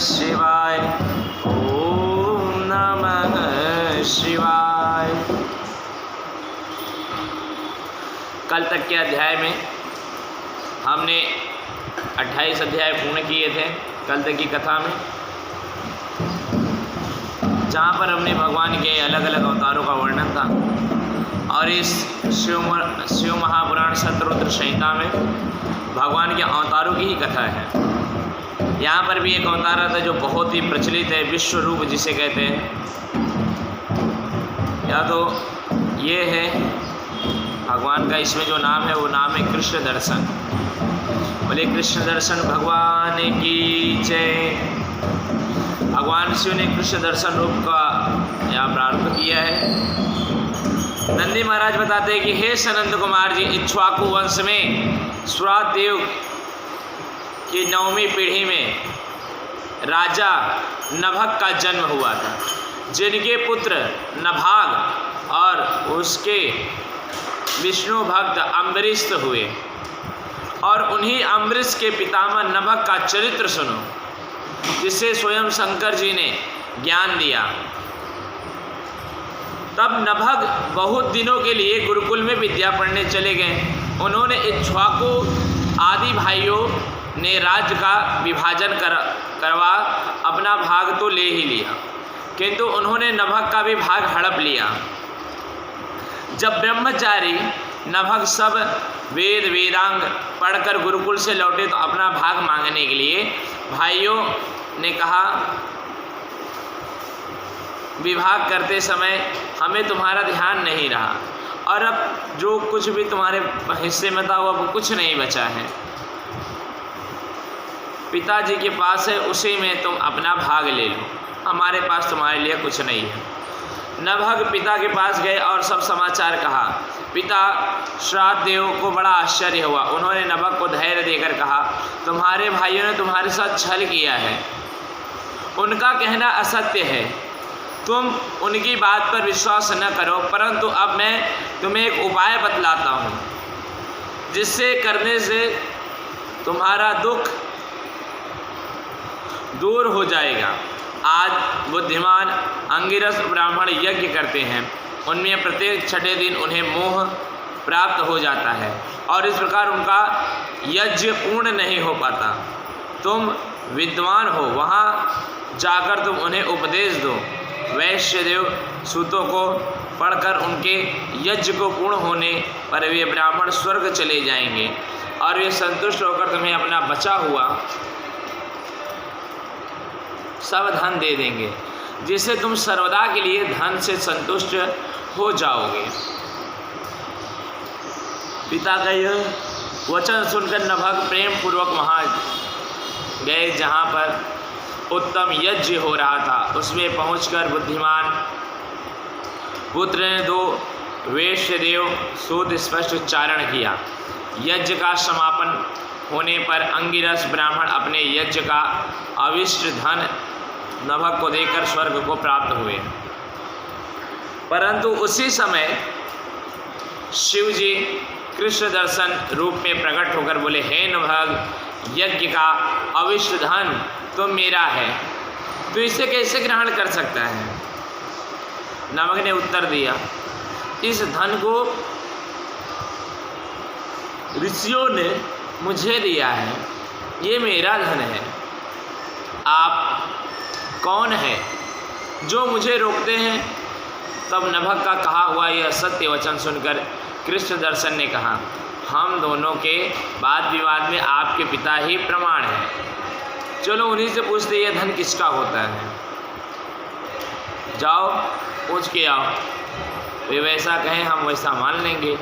शिवाय। ओम नमः शिवाय। कल तक के अध्याय में हमने 28 अध्याय पूर्ण किए थे कल तक की कथा में, जहाँ पर हमने भगवान के अलग अलग अवतारों का वर्णन था। और इस शिव महापुराण शतरुद्र संहिता में भगवान के अवतारों की ही कथा है। यहाँ पर भी एक अवतार आता है जो बहुत ही प्रचलित है, विश्व रूप जिसे कहते हैं। या तो ये है भगवान का, इसमें जो नाम है वो नाम है कृष्ण दर्शन। बोले कृष्ण दर्शन भगवान की जय। भगवान शिव ने कृष्ण दर्शन रूप का यहाँ प्रारंभ किया है। नंदी महाराज बताते हैं कि हे सनंद कुमार जी, इक्ष्वाकु वंश में सुरादेव की 9वीं पीढ़ी में राजा नभग का जन्म हुआ था, जिनके पुत्र नभाग और उसके विष्णु भक्त अम्बरीश हुए। और उन्हीं अम्बरीश के पितामह नभग का चरित्र सुनो, जिसे स्वयं शंकर जी ने ज्ञान दिया। तब नभग बहुत दिनों के लिए गुरुकुल में विद्या पढ़ने चले गए। उन्होंने इक्ष्वाकु आदि भाइयों ने राज्य का विभाजन करवा अपना भाग तो ले ही लिया, किंतु उन्होंने नभग का भी भाग हड़प लिया। जब ब्रह्मचारी नभग सब वेद वेदांग पढ़कर गुरुकुल से लौटे तो अपना भाग मांगने के लिए भाइयों ने कहा, विवाह करते समय हमें तुम्हारा ध्यान नहीं रहा और अब जो कुछ भी तुम्हारे हिस्से में था वो अब कुछ नहीं बचा है। पिताजी के पास है, उसी में तुम अपना भाग ले लो, हमारे पास तुम्हारे लिए कुछ नहीं है। नभग पिता के पास गए और सब समाचार कहा। पिता श्राद्धदेव को बड़ा आश्चर्य हुआ। उन्होंने नभग को धैर्य देकर कहा, तुम्हारे भाइयों ने तुम्हारे साथ छल किया है, उनका कहना असत्य है, तुम उनकी बात पर विश्वास न करो। परंतु अब मैं तुम्हें एक उपाय बतलाता हूँ, जिससे करने से तुम्हारा दुख दूर हो जाएगा। आज बुद्धिमान अंगिरस ब्राह्मण यज्ञ करते हैं, उनमें प्रत्येक छठे दिन उन्हें मोह प्राप्त हो जाता है और इस प्रकार उनका यज्ञ पूर्ण नहीं हो पाता। तुम विद्वान हो, वहाँ जाकर तुम उन्हें उपदेश दो। वैश्यदेव सूतों को पढ़कर उनके यज्ञ को पूर्ण होने पर वे ब्राह्मण स्वर्ग चले जाएंगे और वे संतुष्ट होकर तुम्हें अपना बचा हुआ सब धन दे देंगे, जिससे तुम सर्वदा के लिए धन से संतुष्ट हो जाओगे। पिता का यह वचन सुनकर नभग प्रेम पूर्वक वहाँ गए जहाँ पर उत्तम यज्ञ हो रहा था। उसमें पहुंचकर बुद्धिमान पुत्र ने 2 वैश्यदेव सूत स्पष्ट उच्चारण किया। यज्ञ का समापन होने पर अंगिरस ब्राह्मण अपने यज्ञ का अविष्ट धन नभग को देकर स्वर्ग को प्राप्त हुए। परंतु उसी समय शिव जी कृष्ण दर्शन रूप में प्रकट होकर बोले, हे नभग, यज्ञ का अविष्ट धन तो मेरा है, तो इसे कैसे ग्रहण कर सकता है? नभग ने उत्तर दिया, इस धन को ऋषियों ने मुझे दिया है, ये मेरा धन है। आप कौन हैं जो मुझे रोकते हैं? तब नभग का कहा हुआ यह सत्य वचन सुनकर कृष्ण दर्शन ने कहा, हम दोनों के वाद विवाद में आपके पिता ही प्रमाण हैं। चलो उन्हीं से पूछते ये धन किसका होता है। जाओ पूछ के आओ, वे वैसा कहें हम वैसा मान लेंगे।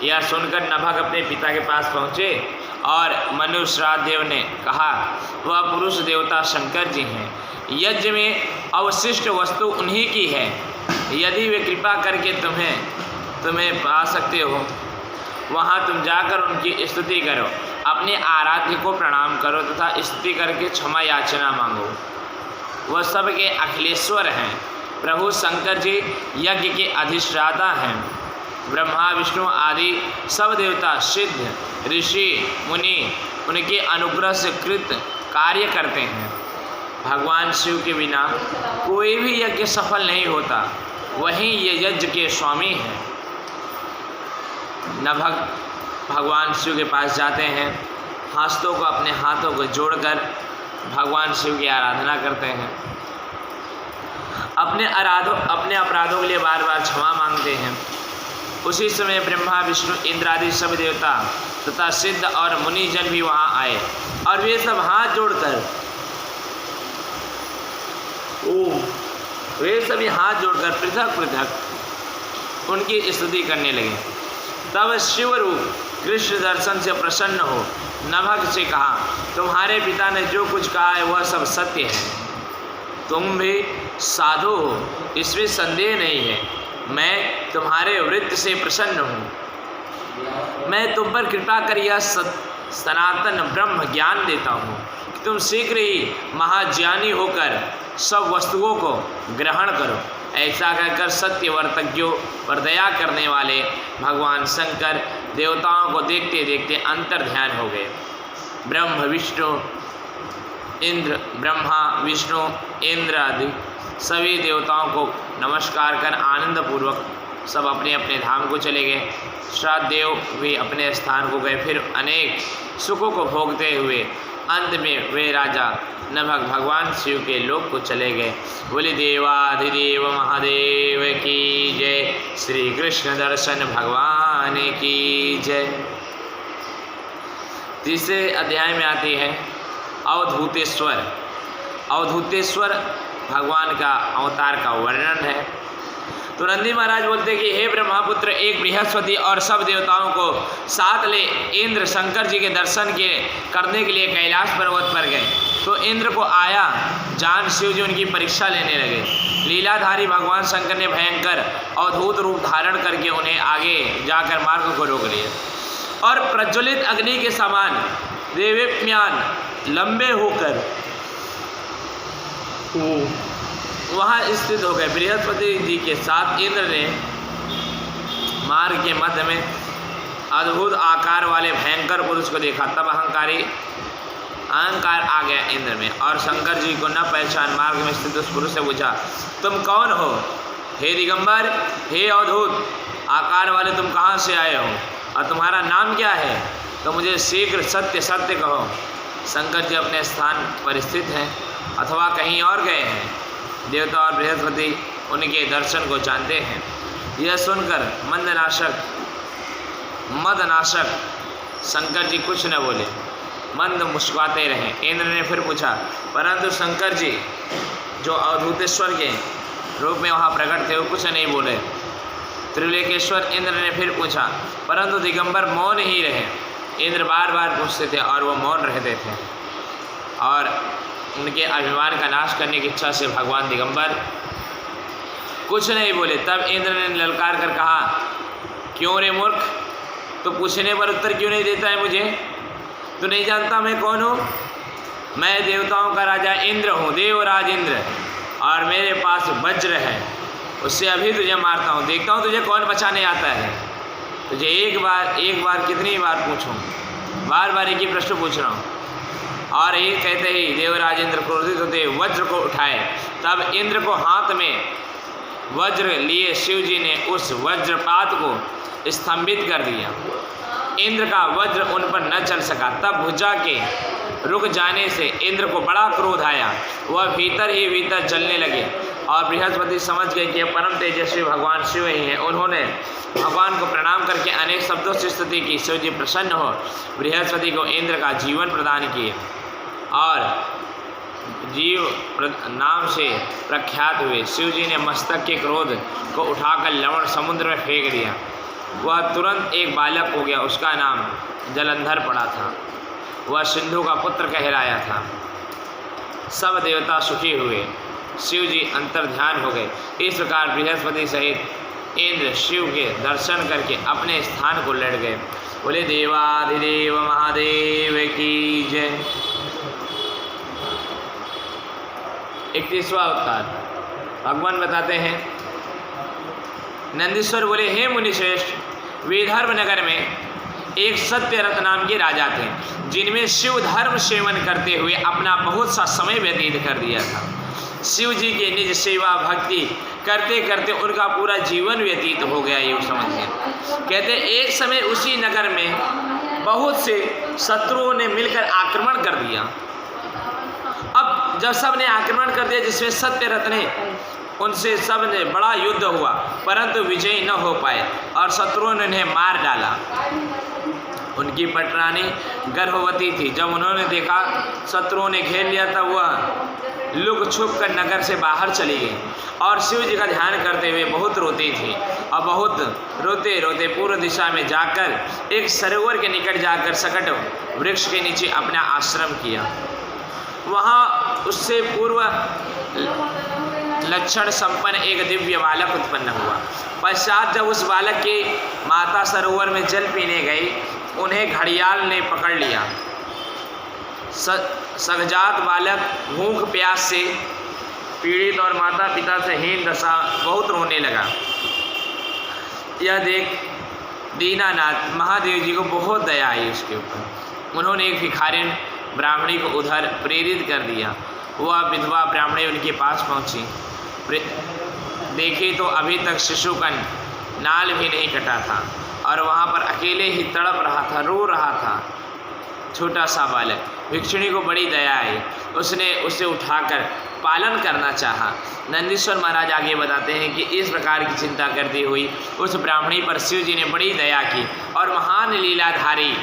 यह सुनकर नभग अपने पिता के पास पहुँचे और मनु श्राद्धदेव ने कहा, वह पुरुष देवता शंकर जी हैं, यज्ञ में अवशिष्ट वस्तु उन्हीं की है। यदि वे कृपा करके तुम्हें पा सकते हो, वहाँ तुम जाकर उनकी स्तुति करो, अपने आराध्य को प्रणाम करो तथा स्तुति करके क्षमा याचना मांगो। वह सबके अखिलेश्वर हैं। प्रभु शंकर जी यज्ञ के अधिष्ठाता हैं। ब्रह्मा विष्णु आदि सब देवता सिद्ध ऋषि मुनि उनके अनुग्रह से कृत कार्य करते हैं। भगवान शिव के बिना कोई भी यज्ञ सफल नहीं होता, वहीं ये यज्ञ के स्वामी हैं। नभग भगवान शिव के पास जाते हैं, हस्तों को अपने हाथों को जोड़कर भगवान शिव की आराधना करते हैं, अपने अपराधों के लिए बार बार क्षमा मांगते हैं। उसी समय ब्रह्मा विष्णु इंद्र आदि सब देवता तथा सिद्ध और मुनिजन भी वहाँ आए और वे सब हाथ जोड़कर हाथ जोड़कर पृथक पृथक उनकी स्तुति करने लगे। तब शिवरूप कृष्ण दर्शन से प्रसन्न हो नभग से कहा, तुम्हारे पिता ने जो कुछ कहा है वह सब सत्य है, तुम भी साधु हो, इसमें संदेह नहीं है। मैं तुम्हारे वृत्त से प्रसन्न हूँ। मैं तुम पर कृपा कर यह सनातन ब्रह्म ज्ञान देता हूँ कि तुम शीघ्र ही महाज्ञानी होकर सब वस्तुओं को ग्रहण करो। ऐसा कहकर सत्यवर्तज्ञों पर दया करने वाले भगवान शंकर देवताओं को देखते देखते अंतर ध्यान हो गए। ब्रह्मा विष्णु इंद्र आदि सभी देवताओं को नमस्कार कर आनंदपूर्वक सब अपने अपने धाम को चले गए। श्राद्ध देव भी अपने स्थान को गए। फिर अनेक सुखों को भोगते हुए अंत में वे राजा नभग भगवान शिव के लोक को चले गए। बोले देवाधिदेव महादेव की जय, श्री कृष्ण दर्शन भगवान की जय। तीसरे अध्याय में आती है अवधूतेश्वर। अवधूतेश्वर भगवान का अवतार का वर्णन है। तो नंदी महाराज बोलते कि हे ब्रह्मपुत्र, एक बृहस्पति और सब देवताओं को साथ ले इंद्र शंकर जी के दर्शन करने के लिए कैलाश पर्वत पर गए। तो इंद्र को आया जान शिव जी उनकी परीक्षा लेने लगे। लीलाधारी भगवान शंकर ने भयंकर अवधूत रूप धारण करके उन्हें आगे जाकर मार्ग को रोक लिया और प्रज्वलित अग्नि के समान देवप्यान लंबे होकर वहाँ स्थित हो गए। बृहस्पति जी के साथ इंद्र ने मार्ग के मध्य में अद्भुत आकार वाले भयंकर पुरुष को देखा। तब अहंकार आ गया इंद्र में और शंकर जी को न पहचान मार्ग में स्थित उस पुरुष से पूछा, तुम कौन हो? हे दिगंबर, हे अवधूत आकार वाले, तुम कहाँ से आए हो और तुम्हारा नाम क्या है? तो मुझे शीघ्र सत्य सत्य कहो। शंकर जी अपने स्थान पर स्थित हैं अथवा कहीं और गए हैं। देवता और बृहस्पति उनके दर्शन को जानते हैं। यह सुनकर मदनाशक शंकर जी कुछ न बोले, मंद मुस्कुराते रहे। इंद्र ने फिर पूछा, परंतु शंकर जी जो अवधूतेश्वर के रूप में वहाँ प्रकट थे वो कुछ नहीं बोले। त्रिलोकेश्वर इंद्र ने फिर पूछा, परंतु दिगंबर मौन ही रहे। इंद्र बार बार पूछते थे और वो मौन रहते थे और उनके अभिमान का नाश करने की इच्छा से भगवान दिगंबर कुछ नहीं बोले। तब इंद्र ने ललकार कर कहा, क्यों रे मूर्ख, तो पूछने पर उत्तर क्यों नहीं देता है मुझे? तो नहीं जानता मैं कौन हूँ? मैं देवताओं का राजा इंद्र हूँ, देवराज इंद्र, और मेरे पास वज्र है, उससे अभी तुझे मारता हूँ। देखता हूँ तुझे कौन बचाने आता है। तुझे एक बार कितनी बार पूछूं? बार बार एक ही प्रश्न पूछ रहा हूँ। और ये कहते ही देवराज इंद्र क्रोधित होते वज्र को उठाए। तब इंद्र को हाथ में वज्र लिए शिव जी ने उस वज्रपात को स्तंभित कर दिया। इंद्र का वज्र उन पर न चल सका। तब भुजा के रुक जाने से इंद्र को बड़ा क्रोध आया। वह भीतर ही भीतर जलने लगे और बृहस्पति समझ गए कि परम तेजस्वी भगवान शिव ही हैं। उन्होंने भगवान को प्रणाम करके अनेक शब्दों से स्तुति की। शिव जी प्रसन्न हो बृहस्पति को इंद्र का जीवन प्रदान किए और जीव नाम से प्रख्यात हुए। शिव जी ने मस्तक के क्रोध को उठाकर लवण समुद्र में फेंक दिया। वह तुरंत एक बालक हो गया। उसका नाम जलंधर पड़ा था। वह सिंधु का पुत्र कहलाया था। सब देवता सुखी हुए। शिव जी अंतर ध्यान हो गए। इस प्रकार बृहस्पति सहित इंद्र शिव के दर्शन करके अपने स्थान को लौट गए। बोले देवाधिदेव महादेव की जय। 31वां अवतार भगवान बताते हैं। नंदीश्वर बोले, हे मुनिश्रेष्ठ, विदर्भ नगर में एक सत्यरथ नाम के राजा थे, जिनमें शिव धर्म सेवन करते हुए अपना बहुत सा समय व्यतीत कर दिया था। शिव जी के निज सेवा भक्ति करते करते उनका पूरा जीवन व्यतीत हो गया, ये समझिए। कहते एक समय उसी नगर में बहुत से शत्रुओं ने मिलकर आक्रमण कर दिया। अब जब सब ने आक्रमण कर दिया, जिसमें सत्यरथ ने, उनसे सब ने बड़ा युद्ध हुआ, परंतु विजयी न हो पाए और शत्रुओं ने उन्हें मार डाला। उनकी पटरानी गर्भवती थी। जब उन्होंने देखा शत्रुओं ने घेर लिया, तब वह लुक छुप कर नगर से बाहर चली गई और शिव जी का ध्यान करते हुए बहुत रोती थी। और बहुत रोते रोते पूर्व दिशा में जाकर एक सरोवर के निकट जाकर सकट वृक्ष के नीचे अपना आश्रम किया। वहाँ उससे पूर्व लक्षण संपन्न एक दिव्य बालक उत्पन्न हुआ। पश्चात जब उस बालक की माता सरोवर में जल पीने गई, उन्हें घड़ियाल ने पकड़ लिया। सगजात बालक भूख प्यास से पीड़ित और माता पिता से हीन दशा बहुत रोने लगा। यह देख दीनानाथ महादेव जी को बहुत दया आई उसके ऊपर। उन्होंने एक भिखारिन ब्राह्मणी को उधर प्रेरित कर दिया। वह विधवा ब्राह्मणी उनके पास पहुंची। देखी तो अभी तक शिशु का नाल भी नहीं कटा था और वहाँ पर अकेले ही तड़प रहा था, रो रहा था छोटा सा बालक। भिक्षुणी को बड़ी दया आई, उसने उसे उठाकर पालन करना चाहा। नंदीश्वर महाराज आगे बताते हैं कि इस प्रकार की चिंता करती हुई उस ब्राह्मणी पर शिव जी ने बड़ी दया की और महान लीलाधारी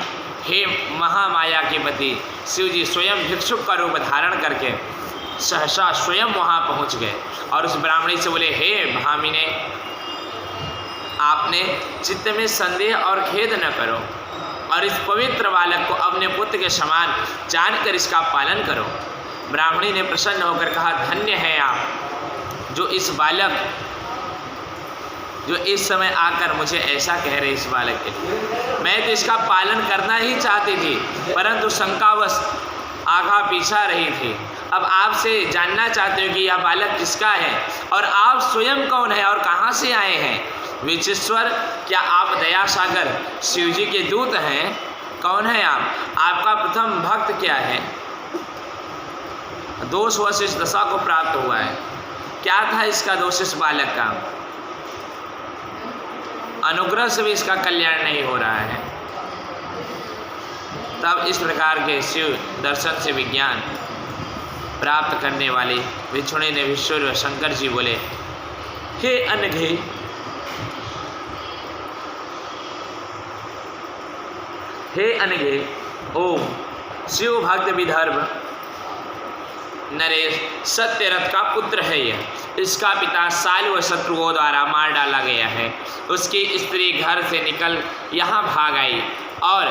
हे महामाया के पति शिव जी स्वयं भिक्षुक का रूप धारण करके सहसा स्वयं वहाँ पहुँच गए और उस ब्राह्मणी से बोले, हे भामिने, आपने चित्त में संदेह और खेद न करो और इस पवित्र बालक को अपने पुत्र के समान जानकर इसका पालन करो। ब्राह्मणी ने प्रसन्न होकर कहा, धन्य है आप जो इस समय आकर मुझे ऐसा कह रहे। इस बालक के लिए मैं तो इसका पालन करना ही चाहती थी, परंतु शंकावश आगा पीछा रही थी। अब आपसे जानना चाहते हो कि यह बालक किसका है और आप स्वयं कौन है और कहाँ से आए हैं। विचेश्वर, क्या आप दया सागर शिव जी के दूत हैं? कौन है आप? आपका प्रथम भक्त क्या है? दोष वश इस दशा को प्राप्त हुआ है। क्या था इसका दोष इस बालक का? अनुग्रह से भी इसका कल्याण नहीं हो रहा है। तब इस प्रकार के शिव दर्शन से विज्ञान प्राप्त करने वाले भिक्षुणी ने विश्व शंकर जी बोले, हे अनघे, हे अनघे, ओम शिव भक्त विदर्भ नरेश सत्यरथ का पुत्र है। यह इसका पिता साल व शत्रुओं द्वारा मार डाला गया है। उसकी स्त्री घर से निकल यहाँ भाग आई और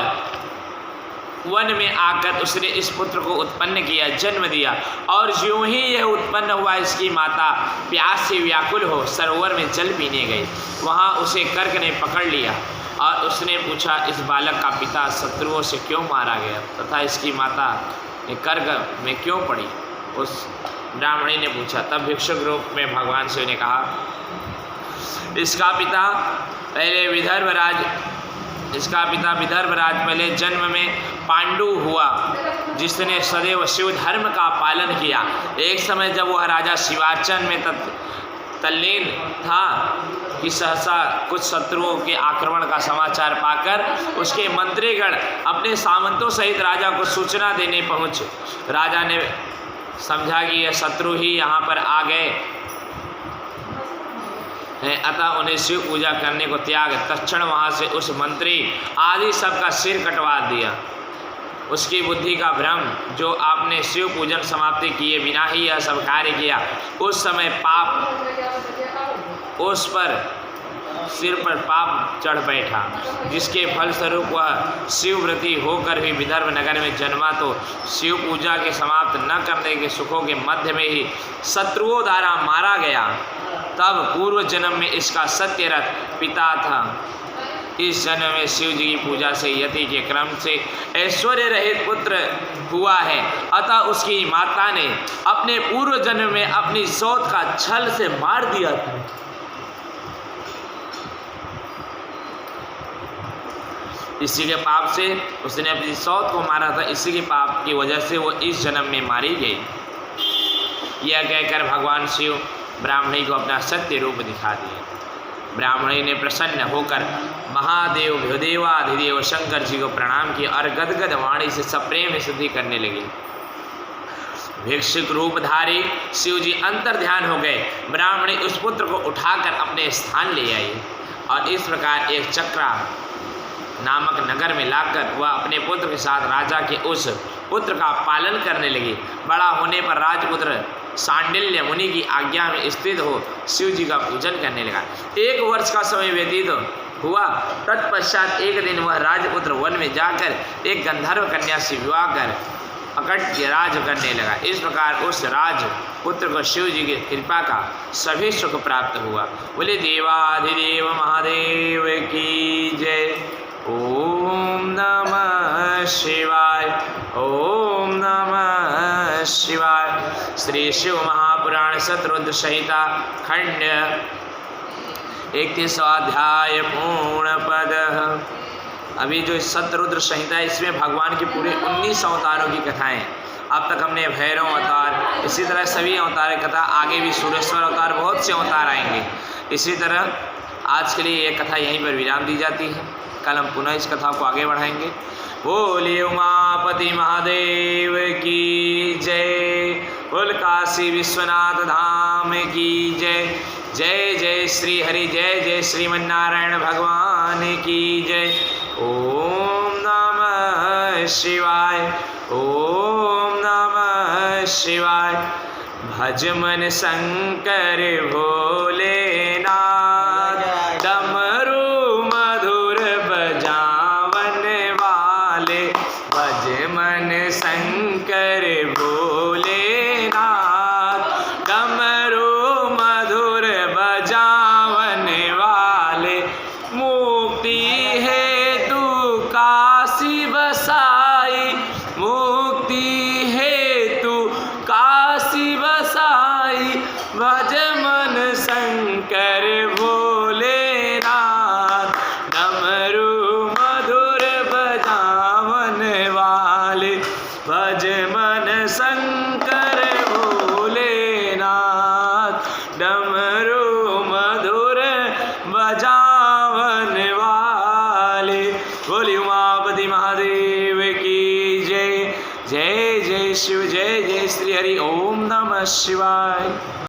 वन में आकर उसने इस पुत्र को उत्पन्न किया, जन्म दिया। और यूं ही यह उत्पन्न हुआ, इसकी माता प्यास से व्याकुल हो सरोवर में जल पीने गई। वहाँ उसे कर्क ने पकड़ लिया और उसने पूछा, इस बालक का पिता शत्रुओं से क्यों मारा गया तथा इसकी माता कर्क में क्यों पड़ी? उस ब्राह्मणी ने पूछा। तब भिक्षुक रूप में भगवान शिव ने कहा, इसका पिता विदर्भ राज पहले जन्म में पांडु हुआ, जिसने सदैव शिव धर्म का पालन किया। एक समय जब वह राजा शिवार्चन में तल्लीन था कि सहसा कुछ शत्रुओं के आक्रमण का समाचार पाकर उसके मंत्रीगण अपने सामंतों सहित राजा को सूचना देने पहुँचे। राजा ने समझा कि यह शत्रु ही यहाँ पर आ गए हैं, अतः उन्हें शिव पूजा करने को त्याग तत्क्षण वहाँ से उस मंत्री आदि सबका सिर कटवा दिया। उसकी बुद्धि का भ्रम, जो आपने शिव पूजन समाप्ति किए बिना ही यह सब कार्य किया, उस समय पाप उस पर सिर पर पाप चढ़ बैठा, जिसके फलस्वरूप वह शिवव्रती होकर भी विदर्भ नगर में जन्मा। तो शिव पूजा के समाप्त न करने के सुखों के मध्य में ही शत्रुओं द्वारा मारा गया। तब पूर्व जन्म में इसका सत्यरथ पिता था। इस जन्म में शिव जी की पूजा से यति के क्रम से ऐश्वर्य रहित पुत्र हुआ है। अतः उसकी माता ने अपने पूर्व जन्म में अपनी सौत का छल से मार दिया था। इसी के पाप से उसने अपनी सौत को मारा था, इसी के पाप की वजह से वो इस जन्म में मारी गई। यह कहकर भगवान शिव ब्राह्मणी को अपना सत्य रूप दिखा दिए। ब्राह्मणी ने प्रसन्न होकर महादेव भूदेवाधिदेव शंकर जी को प्रणाम किया और गदगद वाणी से सप्रेम स्तुति करने लगी। भिक्षुक रूपधारी शिव जी अंतर ध्यान हो गए। ब्राह्मणी उस पुत्र को उठाकर अपने स्थान ले आई और इस प्रकार एक चक्रा नामक नगर में लाकर वह अपने पुत्र के साथ राजा के उस पुत्र का पालन करने लगी। बड़ा होने पर राजपुत्र सांडिल्य मुनि की आज्ञा में स्थित हो शिव जी का पूजन करने लगा। 1 वर्ष का समय व्यतीत हुआ। तत्पश्चात एक दिन वह राजपुत्र वन में जाकर एक गंधर्व कन्या से विवाह कर अकट राज करने लगा। इस प्रकार उस राजपुत्र को शिव जी की कृपा का सभी सुख प्राप्त हुआ। बोले देवाधिदेव महादेव की जय। ओम नमः शिवाय। ओम नमः शिवाय। श्री शिव महापुराण शतरुद्र संहिता खंड 31 अध्याय पूर्ण पद। अभी जो शतरुद्र संहिता है इसमें भगवान के पूरे 19 अवतारों की कथाएं। अब तक हमने भैरव अवतार, इसी तरह सभी अवतार की कथा, आगे भी सूरेश्वर अवतार, बहुत से अवतार आएंगे। इसी तरह आज के लिए यह कथा यहीं पर विराम दी जाती है। कल हम पुनः इस कथा को आगे बढ़ाएंगे। बोलिए उमापति महादेव की जय। बोल काशी विश्वनाथ धाम की जय। जय जय श्री हरि, जय जय श्रीमन्नारायण भगवान की जय। ओम नमः शिवाय। ओम नमः शिवाय। भज मन शंकर भोलेनाथ, डमरू मधुर बजावन वाले। भज मन शंकर भोलेनाथ, डमरू मधुर बजावन वाले। मुक्ति हेतु काशी बसाई, मुक्ति हेतु काशी बसाई। भज मन शंकर भोलेनाथ, डमरू मधुर बजावन वाले। भज मन शंकर भोलेनाथ, डमरू मधुर बजावन वाले। बोली उमापति महादेव की जय। जय जय शिव, जय जय श्री हरि। ओम नमः शिवाय।